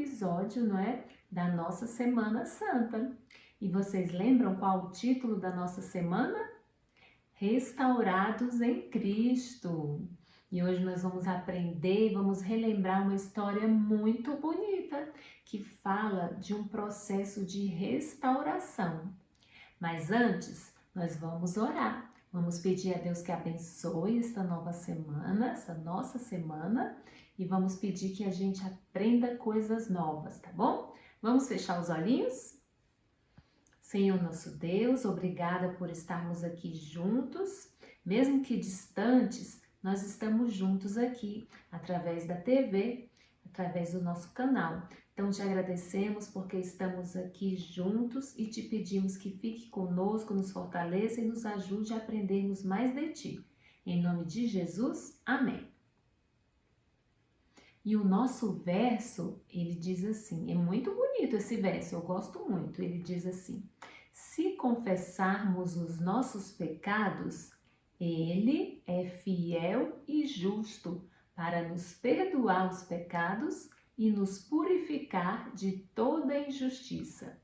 episódio, não é? Da nossa Semana Santa. E vocês lembram qual o título da nossa semana? Restaurados em Cristo. E hoje nós vamos aprender, vamos relembrar uma história muito bonita que fala de um processo de restauração. Mas antes, nós vamos orar. Vamos pedir a Deus que abençoe esta nova semana, essa nossa semana, e vamos pedir que a gente aprenda coisas novas, tá bom? Vamos fechar os olhinhos? Senhor nosso Deus, obrigada por estarmos aqui juntos, mesmo que distantes, nós estamos juntos aqui, através da TV, através do nosso canal. Então, te agradecemos porque estamos aqui juntos e te pedimos que fique conosco, nos fortaleça e nos ajude a aprendermos mais de ti. Em nome de Jesus, amém. E o nosso verso, ele diz assim, é muito bonito esse verso, eu gosto muito. Ele diz assim: se confessarmos os nossos pecados, ele é fiel e justo para nos perdoar os pecados e nos purificar de toda injustiça.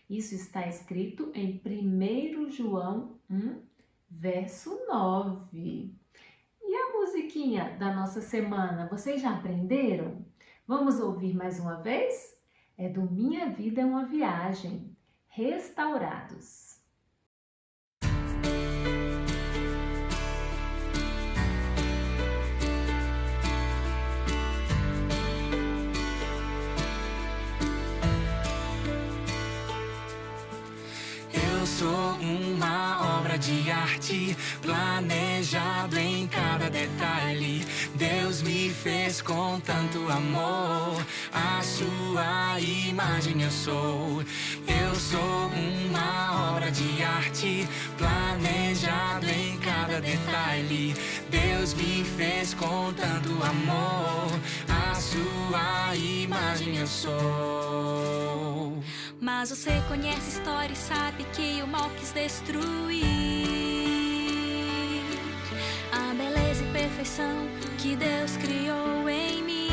Isso está escrito em 1 João 1, verso 9. E a musiquinha da nossa semana, vocês já aprenderam? Vamos ouvir mais uma vez? É do Minha Vida é uma Viagem, Restaurados. Eu sou uma obra de arte, planejado em cada detalhe. Deus me fez com tanto amor, a sua imagem eu sou. Eu sou uma obra de arte, planejado em cada detalhe. Deus me fez com tanto amor, a sua imagem eu sou. Mas você conhece a história e sabe que o mal quis destruir a beleza e perfeição que Deus criou em mim.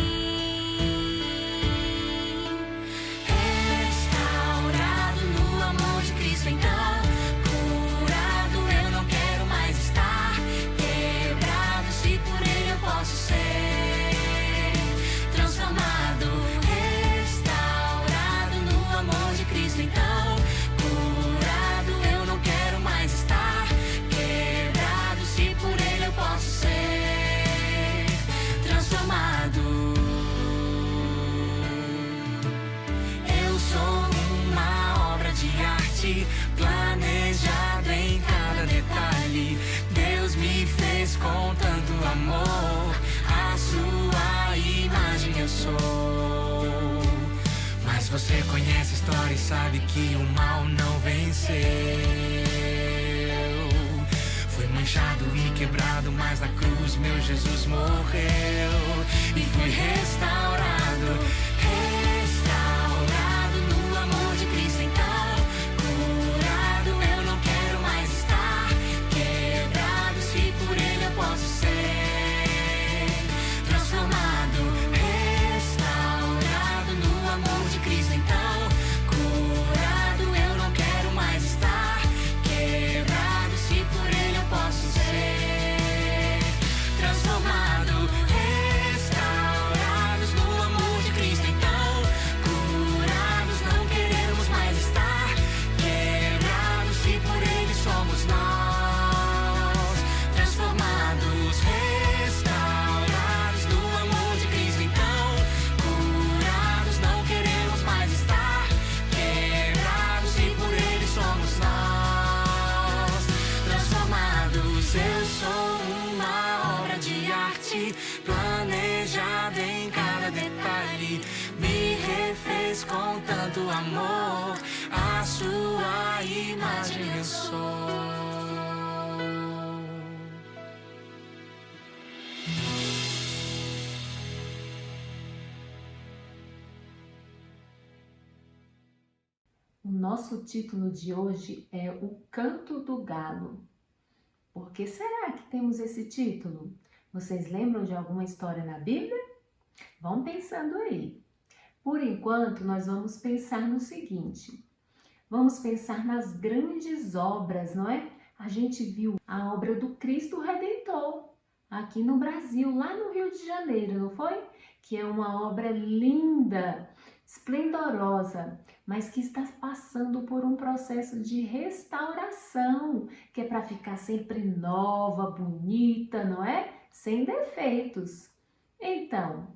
Restaurado no amor de Cristo, então curado eu não quero mais estar, quebrado se por Ele eu posso ser transformado. Então, curado eu não quero mais estar, quebrado se por Ele eu posso ser transformado. Eu sou uma obra de arte, planejado em cada detalhe. Deus me fez com tanto amor, a sua imagem eu sou. Mas você conhece a história e sabe que o mal não venceu. Fui manchado e quebrado, mas na cruz meu Jesus morreu. E fui restaurado, restaurado no amor de Cristo. Então, curado eu não quero mais estar, quebrado se por Ele eu posso ser transformado. Restaurado no amor de Cristo, então curado eu não quero mais estar, quebrado se por Ele eu posso ser transformado. Restaurados no amor de Cristo, então curados não queremos mais estar, quebrados se por Ele somos nós transformados. Restaurados no amor de Cristo, então curados não queremos mais estar, quebrados e por Ele somos nós transformados. Eu sou uma obra de arte, planejada em cada detalhe. Me refez com tanto amor, a sua imagem eu sou. O nosso título de hoje é O Canto do Galo. Por que será que temos esse título? Vocês lembram de alguma história na Bíblia? Vão pensando aí. Por enquanto, nós vamos pensar no seguinte: vamos pensar nas grandes obras, não é? A gente viu a obra do Cristo Redentor aqui no Brasil, lá no Rio de Janeiro, não foi? Que é uma obra linda, esplendorosa, mas que está passando por um processo de restauração, que é para ficar sempre nova, bonita, não é? Sem defeitos. Então,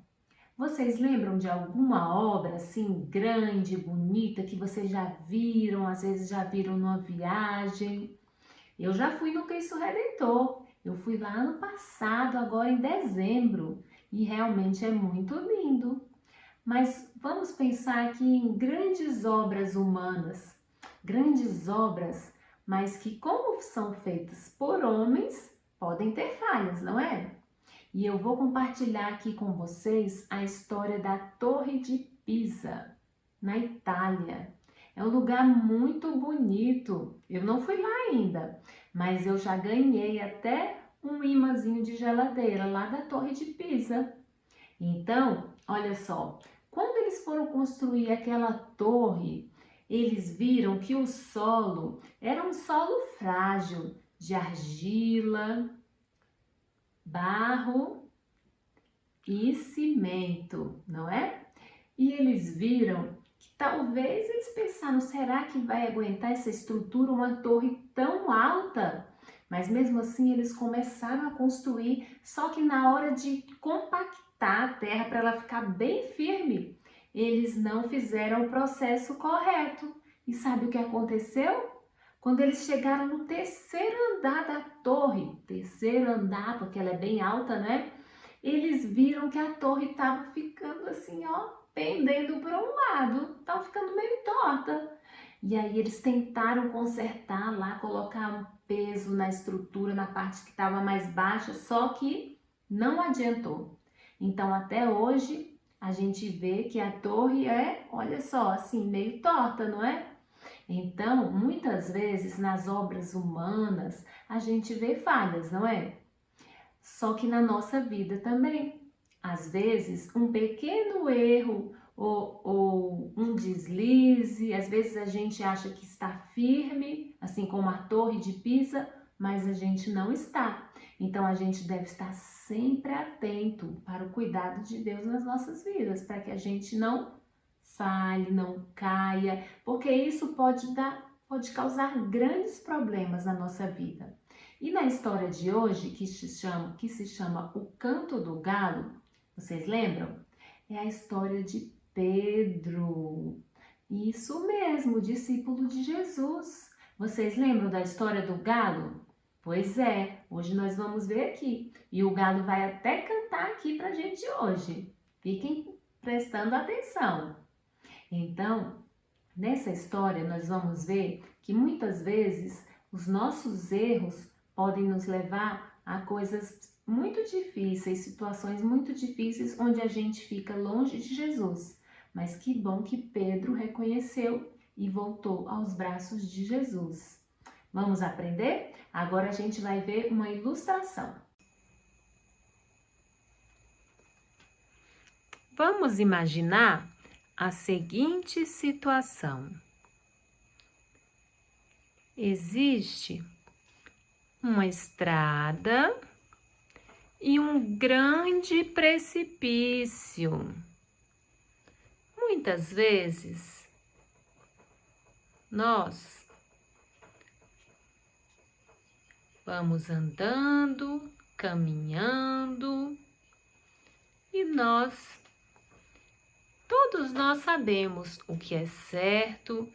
vocês lembram de alguma obra assim grande, bonita, que vocês já viram, às vezes já viram numa viagem? Eu já fui no Cristo Redentor. Eu fui lá ano passado, agora em dezembro, e realmente é muito lindo. Mas vamos pensar aqui em grandes obras humanas, grandes obras, mas que como são feitas por homens, podem ter falhas, não é? E eu vou compartilhar aqui com vocês a história da Torre de Pisa, na Itália. É um lugar muito bonito. Eu não fui lá ainda, mas eu já ganhei até um imãzinho de geladeira lá da Torre de Pisa. Então, olha só, quando eles foram construir aquela torre, eles viram que o solo era um solo frágil, de argila, barro e cimento, não é? E eles viram que talvez eles pensaram, será que vai aguentar essa estrutura, uma torre tão alta? Mas mesmo assim eles começaram a construir, só que na hora de compactar a terra para ela ficar bem firme, eles não fizeram o processo correto. E sabe o que aconteceu? Quando eles chegaram no terceiro andar da torre, terceiro andar, porque ela é bem alta, né? Eles viram que a torre estava ficando assim, ó, pendendo para um lado, estava ficando meio torta. E aí eles tentaram consertar lá, colocar um peso na estrutura, na parte que estava mais baixa, só que não adiantou. Então até hoje a gente vê que a torre é, olha só, assim, meio torta, não é? Então, muitas vezes nas obras humanas a gente vê falhas, não é? Só que na nossa vida também. Às vezes, um pequeno erro ou um deslize, às vezes a gente acha que está firme, assim como a Torre de Pisa, mas a gente não está. Então, a gente deve estar sempre atento para o cuidado de Deus nas nossas vidas, para que a gente não falhe, não caia, porque isso pode causar grandes problemas na nossa vida. E na história de hoje, que se chama O Canto do Galo, vocês lembram? É a história de Pedro. Isso mesmo, discípulo de Jesus. Vocês lembram da história do galo? Pois é, hoje nós vamos ver aqui. E o galo vai até cantar aqui pra gente hoje. Fiquem prestando atenção. Então, nessa história nós vamos ver que muitas vezes os nossos erros podem nos levar a coisas muito difíceis, situações muito difíceis onde a gente fica longe de Jesus. Mas que bom que Pedro reconheceu e voltou aos braços de Jesus. Vamos aprender? Agora a gente vai ver uma ilustração. Vamos imaginar a seguinte situação. Existe uma estrada e um grande precipício. Muitas vezes nós vamos andando, caminhando e todos nós sabemos o que é certo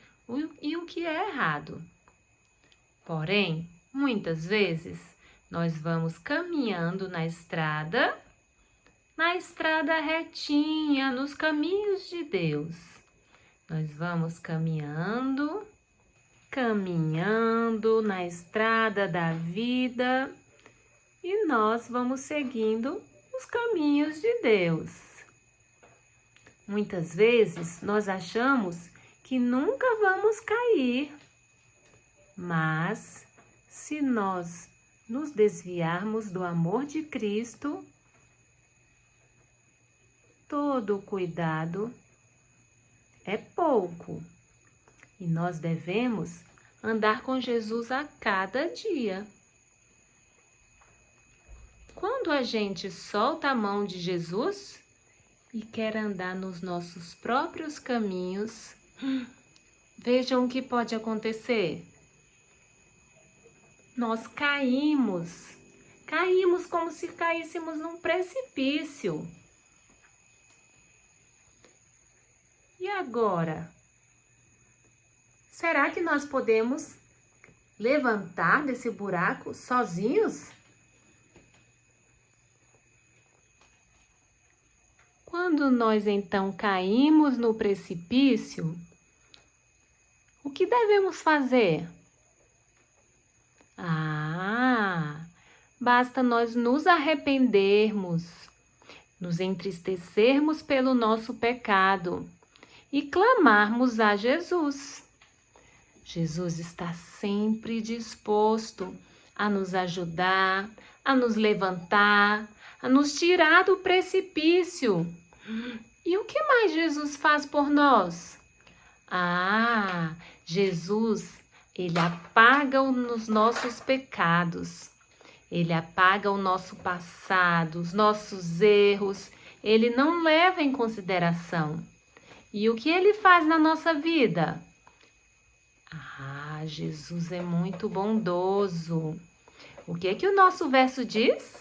e o que é errado. Porém, muitas vezes nós vamos caminhando na estrada retinha, nos caminhos de Deus. Nós vamos caminhando na estrada da vida e nós vamos seguindo os caminhos de Deus. Muitas vezes nós achamos que nunca vamos cair, mas se nós nos desviarmos do amor de Cristo, todo o cuidado é pouco. E nós devemos andar com Jesus a cada dia. Quando a gente solta a mão de Jesus e quer andar nos nossos próprios caminhos, vejam o que pode acontecer. Nós caímos como se caíssemos num precipício. E agora? Será que nós podemos levantar desse buraco sozinhos? Quando nós então caímos no precipício, o que devemos fazer? Basta nós nos arrependermos, nos entristecermos pelo nosso pecado e clamarmos a Jesus. Jesus está sempre disposto a nos ajudar, a nos levantar, a nos tirar do precipício. E o que mais Jesus faz por nós? Jesus, Ele apaga os nossos pecados. Ele apaga o nosso passado, os nossos erros. Ele não leva em consideração. E o que Ele faz na nossa vida? Jesus é muito bondoso. O que o nosso verso diz?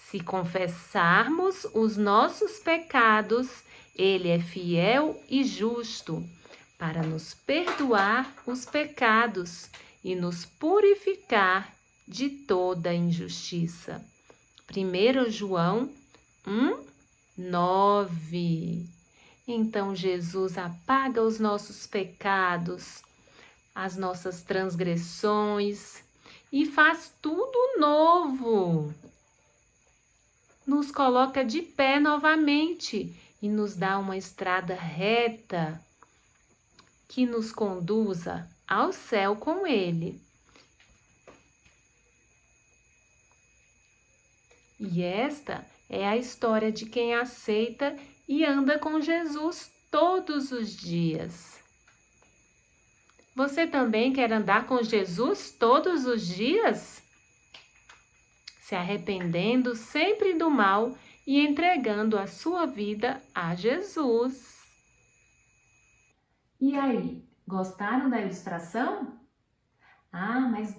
Se confessarmos os nossos pecados, Ele é fiel e justo para nos perdoar os pecados e nos purificar de toda injustiça. 1 João 1:9. Então Jesus apaga os nossos pecados, as nossas transgressões e faz tudo novo. Nos coloca de pé novamente e nos dá uma estrada reta que nos conduza ao céu com Ele. E esta é a história de quem aceita e anda com Jesus todos os dias. Você também quer andar com Jesus todos os dias? Se arrependendo sempre do mal e entregando a sua vida a Jesus. E aí, gostaram da ilustração? Mas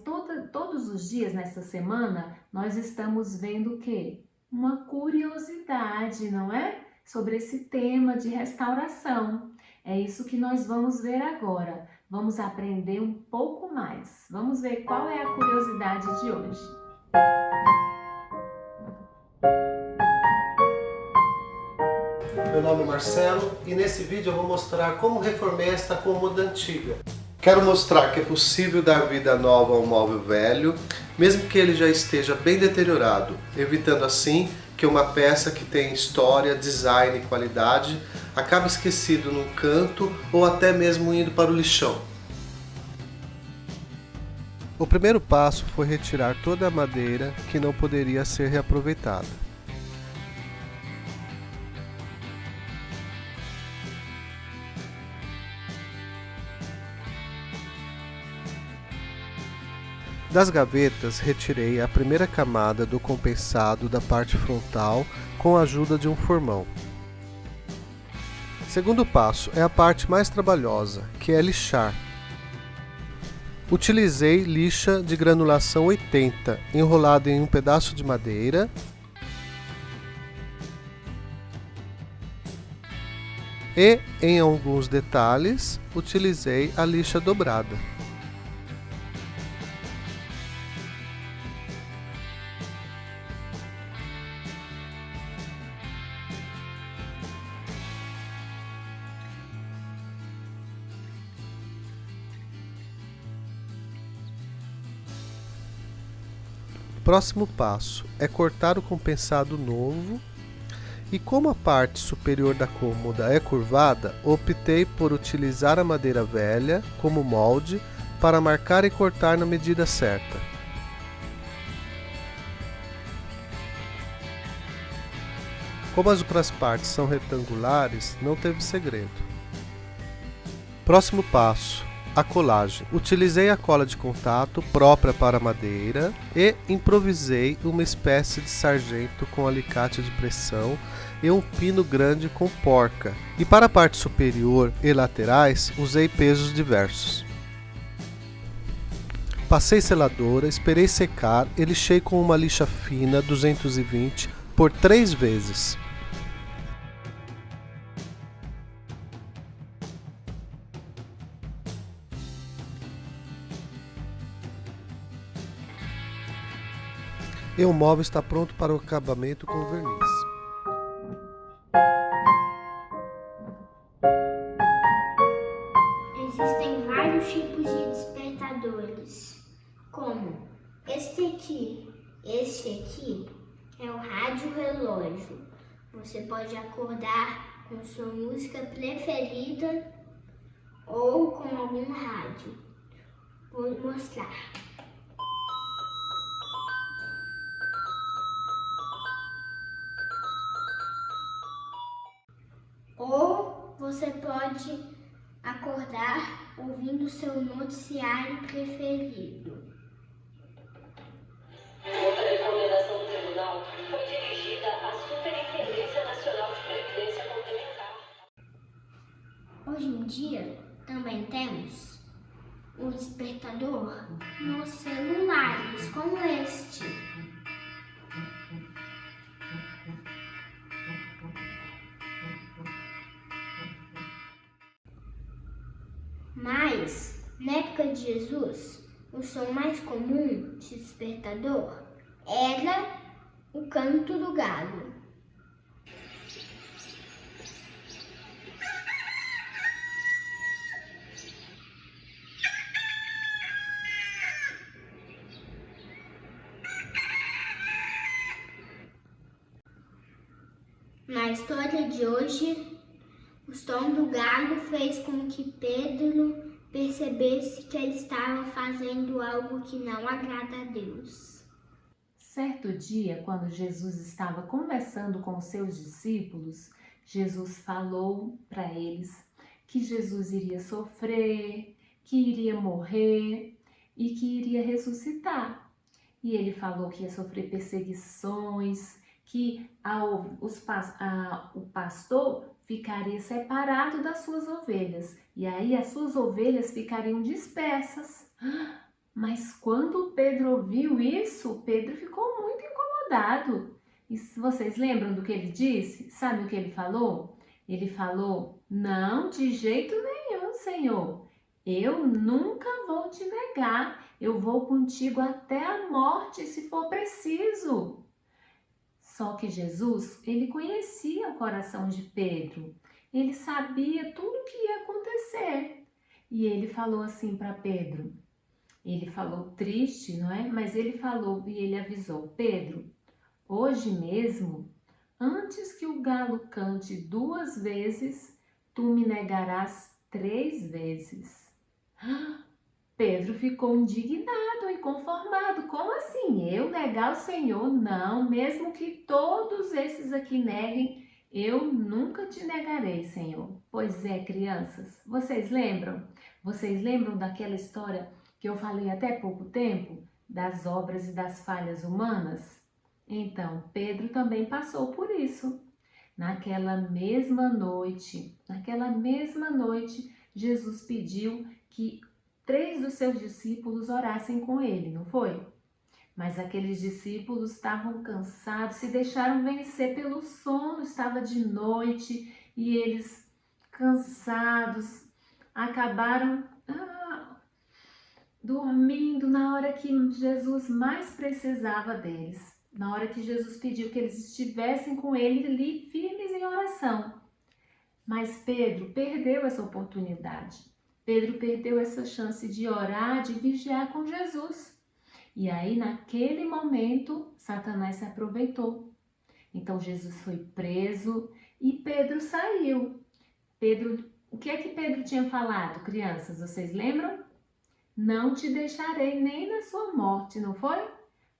todos os dias nessa semana nós estamos vendo o quê? Uma curiosidade, não é? Sobre esse tema de restauração. É isso que nós vamos ver agora. Vamos aprender um pouco mais. Vamos ver qual é a curiosidade de hoje. Meu nome é Marcelo e nesse vídeo eu vou mostrar como reformei esta cômoda antiga. Quero mostrar que é possível dar vida nova a um móvel velho, mesmo que ele já esteja bem deteriorado, evitando assim que uma peça que tem história, design e qualidade acabe esquecido num canto ou até mesmo indo para o lixão. O primeiro passo foi retirar toda a madeira que não poderia ser reaproveitada. Das gavetas, retirei a primeira camada do compensado da parte frontal com a ajuda de um formão. Segundo passo é a parte mais trabalhosa, que é lixar. Utilizei lixa de granulação 80, enrolada em um pedaço de madeira, e, em alguns detalhes, utilizei a lixa dobrada. Próximo passo é cortar o compensado novo e como a parte superior da cômoda é curvada, optei por utilizar a madeira velha como molde para marcar e cortar na medida certa. Como as outras partes são retangulares, não teve segredo. Próximo passo, a colagem. Utilizei a cola de contato própria para madeira e improvisei uma espécie de sargento com alicate de pressão e um pino grande com porca. E para a parte superior e laterais, usei pesos diversos. Passei seladora, esperei secar e lixei com uma lixa fina 220 por 3 vezes. E o móvel está pronto para o acabamento com verniz. Existem vários tipos de despertadores, como este aqui. Este aqui é o rádio relógio. Você pode acordar com sua música preferida ou com algum rádio. Vou mostrar. Ou você pode acordar ouvindo seu noticiário preferido. Outra recomendação do tribunal foi dirigida à Superintendência Nacional de Previdência Complementar. Hoje em dia, também temos o despertador nos celulares, como este. Mas, na época de Jesus, o som mais comum de despertador era o canto do galo. Na história de hoje, o som do galo fez com que Pedro percebesse que ele estava fazendo algo que não agrada a Deus. Certo dia, quando Jesus estava conversando com os seus discípulos, Jesus falou para eles que Jesus iria sofrer, que iria morrer e que iria ressuscitar. E ele falou que ia sofrer perseguições, que o pastor ficaria separado das suas ovelhas, e aí as suas ovelhas ficariam dispersas. Mas quando Pedro ouviu isso, Pedro ficou muito incomodado. E vocês lembram do que ele disse? Sabe o que ele falou? Ele falou: não, de jeito nenhum, Senhor. Eu nunca vou te negar. Eu vou contigo até a morte, se for preciso. Só que Jesus, ele conhecia o coração de Pedro. Ele sabia tudo o que ia acontecer. E ele falou assim para Pedro. Ele falou triste, não é? Mas ele falou e ele avisou: Pedro, hoje mesmo, antes que o galo cante 2 vezes, tu me negarás 3 vezes. Pedro ficou indignado, inconformado. Como assim? Eu negar o Senhor? Não, mesmo que todos esses aqui neguem, eu nunca te negarei, Senhor. Pois é, crianças, vocês lembram? Vocês lembram daquela história que eu falei até pouco tempo? Das obras e das falhas humanas? Então, Pedro também passou por isso. Naquela mesma noite, Jesus pediu que 3 dos seus discípulos orassem com ele, não foi? Mas aqueles discípulos estavam cansados, se deixaram vencer pelo sono, estava de noite e eles, cansados, acabaram dormindo na hora que Jesus mais precisava deles, na hora que Jesus pediu que eles estivessem com ele ali firmes em oração. Mas Pedro perdeu essa oportunidade. Pedro perdeu essa chance de orar, de vigiar com Jesus. E aí, naquele momento, Satanás se aproveitou. Então, Jesus foi preso e Pedro saiu. O que é que Pedro tinha falado, crianças? Vocês lembram? Não te deixarei nem na sua morte, não foi?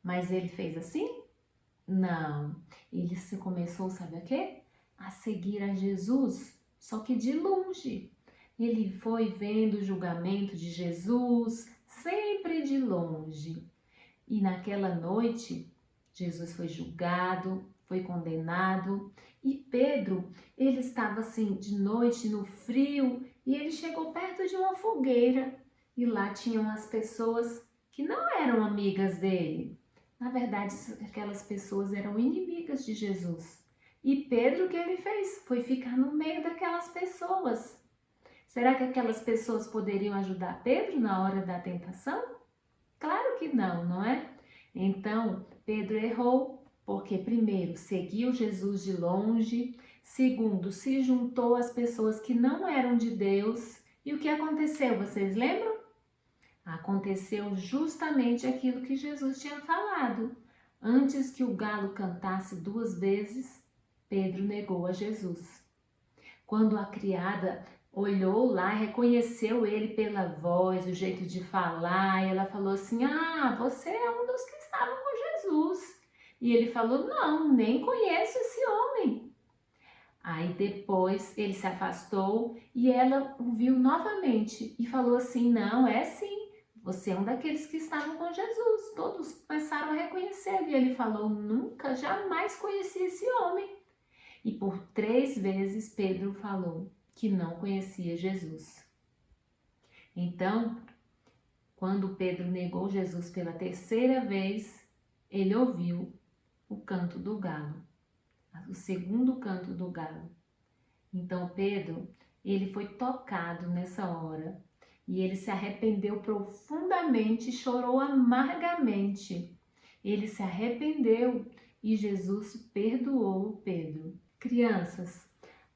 Mas ele fez assim? Não. Ele começou, sabe o quê? A seguir a Jesus, só que de longe. ele foi vendo o julgamento de Jesus sempre de longe. E naquela noite, Jesus foi julgado, foi condenado, e Pedro, ele estava assim de noite no frio, e ele chegou perto de uma fogueira, e lá tinham as pessoas que não eram amigas dele. Na verdade, aquelas pessoas eram inimigas de Jesus. E Pedro, o que ele fez? Foi ficar no meio daquelas pessoas. Será que aquelas pessoas poderiam ajudar Pedro na hora da tentação? Claro que não, não é? Então, Pedro errou, porque primeiro, seguiu Jesus de longe, segundo, se juntou às pessoas que não eram de Deus. E o que aconteceu, vocês lembram? Aconteceu justamente aquilo que Jesus tinha falado. Antes que o galo cantasse 2 vezes, Pedro negou a Jesus. Quando a criada olhou lá, reconheceu ele pela voz, o jeito de falar, e ela falou assim: "Ah, você é um dos que estavam com Jesus." E ele falou: "Não, nem conheço esse homem." Aí depois ele se afastou e ela o viu novamente e falou assim: "Não, é sim. Você é um daqueles que estavam com Jesus." Todos começaram a reconhecer e ele falou: "Nunca, jamais conheci esse homem." E por 3 vezes Pedro falou que não conhecia Jesus. Então, quando Pedro negou Jesus pela 3ª vez, ele ouviu o canto do galo, o segundo canto do galo. Então Pedro, ele foi tocado nessa hora. E ele se arrependeu profundamente e chorou amargamente. Ele se arrependeu e Jesus perdoou Pedro. Crianças,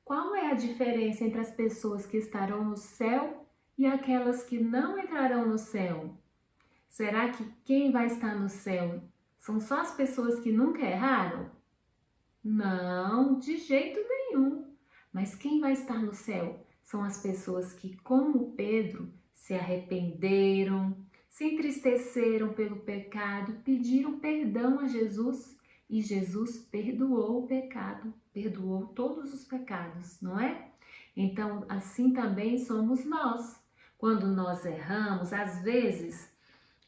qual é a diferença entre as pessoas que estarão no céu e aquelas que não entrarão no céu? Será que quem vai estar no céu são só as pessoas que nunca erraram? Não, de jeito nenhum. Mas quem vai estar no céu são as pessoas que, como Pedro, se arrependeram, se entristeceram pelo pecado, pediram perdão a Jesus e Jesus perdoou o pecado, perdoou todos os pecados, não é? Então, assim também somos nós. Quando nós erramos, às vezes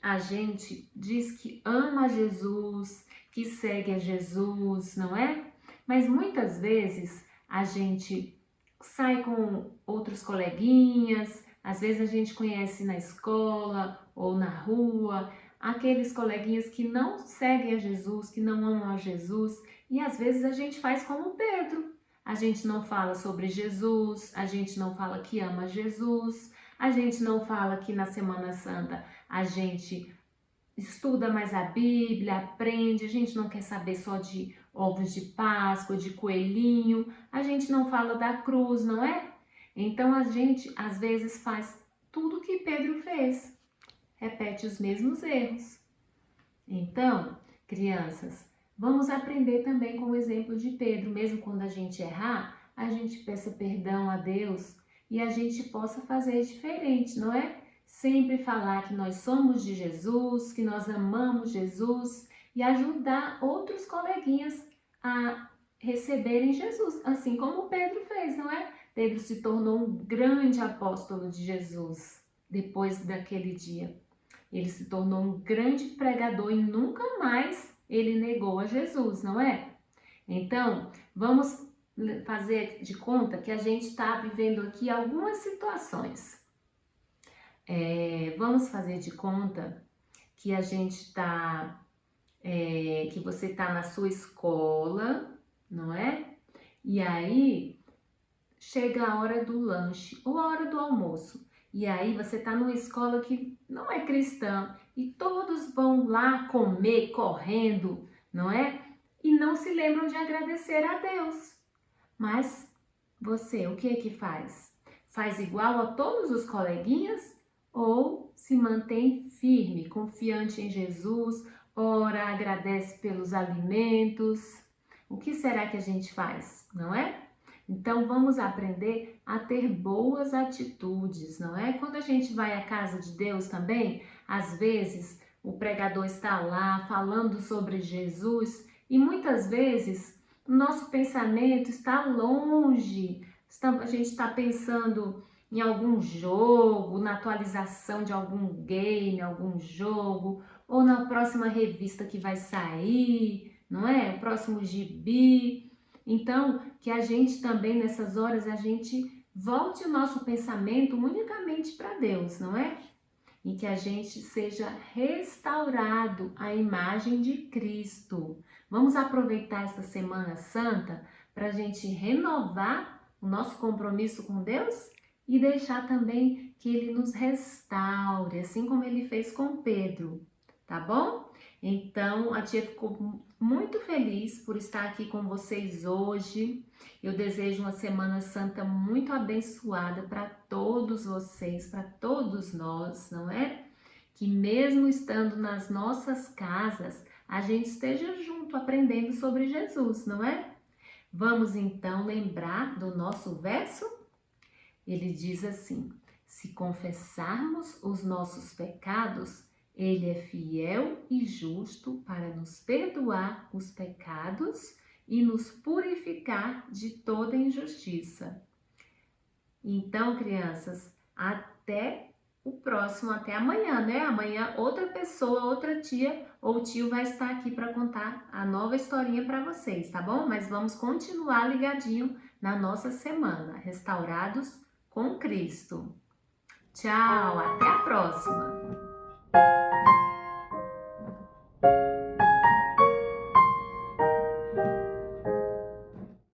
a gente diz que ama Jesus, que segue a Jesus, não é? Mas muitas vezes a gente sai com outros coleguinhas. Às vezes a gente conhece na escola ou na rua aqueles coleguinhas que não seguem a Jesus, que não amam a Jesus, e às vezes a gente faz como Pedro. A gente não fala sobre Jesus, a gente não fala que ama Jesus, a gente não fala que na Semana Santa a gente estuda mais a Bíblia, aprende, a gente não quer saber só de ovos de Páscoa, de coelhinho, a gente não fala da cruz, não é? Então a gente às vezes faz tudo o que Pedro fez, repete os mesmos erros. Então, crianças, vamos aprender também com o exemplo de Pedro. Mesmo quando a gente errar, a gente peça perdão a Deus e a gente possa fazer diferente, não é? Sempre falar que nós somos de Jesus, que nós amamos Jesus e ajudar outros coleguinhas a receberem Jesus, assim como Pedro fez, não é? Pedro se tornou um grande apóstolo de Jesus depois daquele dia. Ele se tornou um grande pregador e nunca mais ele negou a Jesus, não é? Então, vamos fazer de conta que a gente está vivendo aqui algumas situações. Vamos fazer de conta que a gente está, que você está na sua escola, não é? E aí chega a hora do lanche ou a hora do almoço. E aí você está numa escola que não é cristã e todos vão lá comer correndo, não é? E não se lembram de agradecer a Deus. Mas você, o que é que faz? Faz igual a todos os coleguinhas ou se mantém firme, confiante em Jesus, ora, agradece pelos alimentos? O que será que a gente faz, não é? Então, vamos aprender a ter boas atitudes, não é? Quando a gente vai à casa de Deus também, às vezes o pregador está lá falando sobre Jesus e muitas vezes o nosso pensamento está longe. A gente está pensando em algum jogo, na atualização de algum game, algum jogo, ou na próxima revista que vai sair, não é? O próximo gibi. Então, que a gente também, nessas horas, a gente volte o nosso pensamento unicamente para Deus, não é? E que a gente seja restaurado à imagem de Cristo. Vamos aproveitar esta Semana Santa para a gente renovar o nosso compromisso com Deus e deixar também que Ele nos restaure, assim como Ele fez com Pedro, tá bom? Então, a tia ficou muito feliz por estar aqui com vocês hoje. Eu desejo uma Semana Santa muito abençoada para todos vocês, para todos nós, não é? Que mesmo estando nas nossas casas, a gente esteja junto aprendendo sobre Jesus, não é? Vamos então lembrar do nosso verso? Ele diz assim: se confessarmos os nossos pecados, Ele é fiel e justo para nos perdoar os pecados e nos purificar de toda injustiça. Então, crianças, até o próximo, até amanhã, né? Amanhã outra pessoa, outra tia ou tio vai estar aqui para contar a nova historinha para vocês, tá bom? Mas vamos continuar ligadinho na nossa semana, restaurados com Cristo. Tchau, até a próxima!